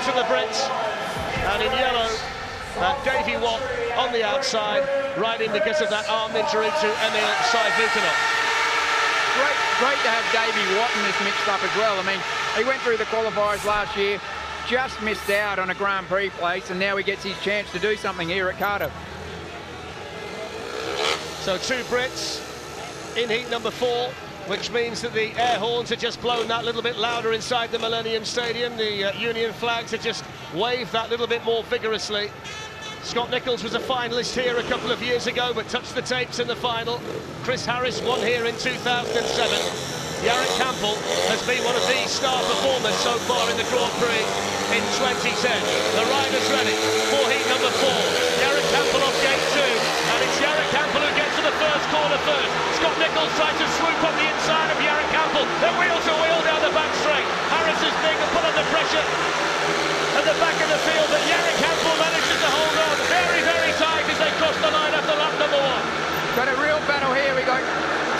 blacks are the Brits, and in yellow, Davey Watt on the outside, riding because of that arm injury to Emil Sayvutinov. Great to have Davey Watt in this mixed up as well. I mean, he went through the qualifiers last year, just missed out on a Grand Prix place, and now he gets his chance to do something here at Cardiff. So 2 Brits in heat number 4, which means that the air horns have just blown that little bit louder inside the Millennium Stadium. The Union flags have just waved that little bit more vigorously. Scott Nicholls was a finalist here a couple of years ago, but touched the tapes in the final. Chris Harris won here in 2007. Jarek Campbell has been one of the star performers so far in the Grand Prix in 2010. The rider's ready for heat number 4. Jarek Campbell off gate 2, and it's Jarek Campbell who gets to the first corner first. Scott Nicholls tries to swoop on the inside of Jarek Campbell. They're wheel to wheel down the back straight. Harris is being put under pressure at the back of the field, but Jarek Campbell manages to hold on very, very tight as they cross the line after lap number 1. Got a real battle here. We got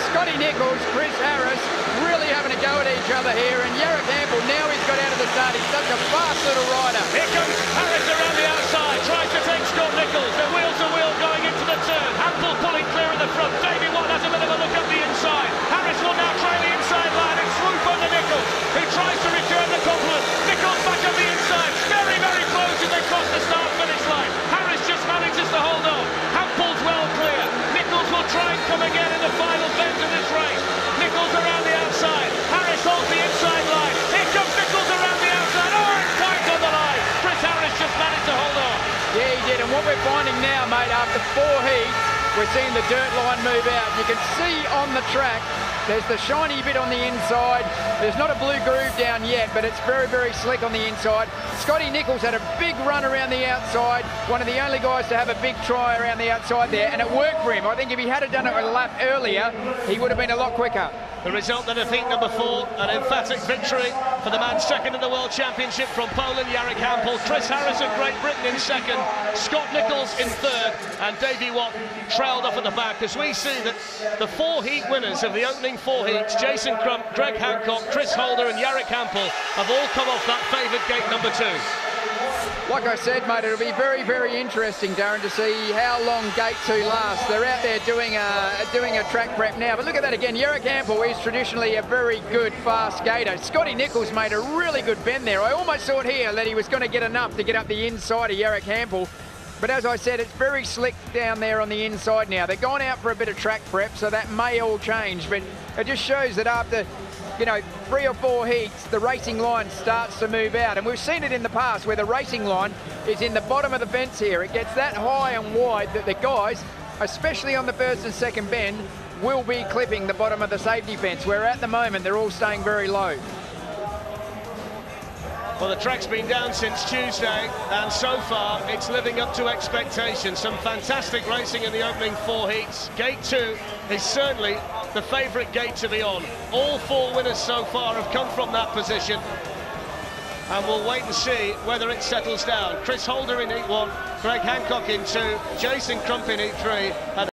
Scotty Nicholls, Chris Harris really having a go at each other here, and Jarek Campbell, now he's got out of the start. He's such a fast little rider. Here comes Harris around the outside, tries to take Scott Nicholls. They're wheel to wheel going into the turn. Campbell pulling clear in the front. Davey Watt has a bit of a look up the inside. Harris will now try the inside line and swoop on the Nicholls, who tries to return the compliment. Nicholls back on the inside. Very, very close as they cross the start-finish line. Harris just manages to hold on. Campbell's well clear. Nicholls will try and come again in the final bend of this race. Nicholls around the outside. Harris holds the inside line. Here comes Nicholls around the outside. Oh, it's tight on the line. Chris Harris just managed to hold on. Yeah, he did. And what we're finding now, mate, after 4 heats, we're seeing the dirt line move out. You can see on the track, there's the shiny bit on the inside. There's not a blue groove down yet, but it's very, very slick on the inside. Scotty Nicholls had a big run around the outside, one of the only guys to have a big try around the outside there, and it worked for him. I think if he had done it a lap earlier, he would have been a lot quicker. The result then of heat number 4, an emphatic victory for the man second in the World Championship from Poland, Jarek Campbell. Chris Harris of Great Britain in second, Scott Nicholls in third, and Davey Watt trailed off at the back, as we see that the 4 heat winners of the opening 4 heats, Jason Crump, Greg Hancock, Chris Holder and Jarek Campbell, have all come off that favoured gate number 2. Like I said, mate, it'll be very, very interesting, Darren, to see how long gate 2 lasts. They're out there doing a track prep now. But look at that again. Jarek Campbell is traditionally a very good fast skater. Scotty Nicholls made a really good bend there. I almost thought here that he was going to get enough to get up the inside of Jarek Campbell. But as I said, it's very slick down there on the inside now. They're gone out for a bit of track prep, so that may all change. But it just shows that after, you know, 3 or 4 heats, the racing line starts to move out. And we've seen it in the past where the racing line is in the bottom of the fence here. It gets that high and wide that the guys, especially on the first and second bend, will be clipping the bottom of the safety fence, where at the moment they're all staying very low. Well, the track's been down since Tuesday, and so far it's living up to expectations. Some fantastic racing in the opening 4 heats. Gate 2 is certainly the favourite gate to be on. All 4 winners so far have come from that position, and we'll wait and see whether it settles down. Chris Holder in heat 1, Greg Hancock in 2, Jason Crump in heat 3, and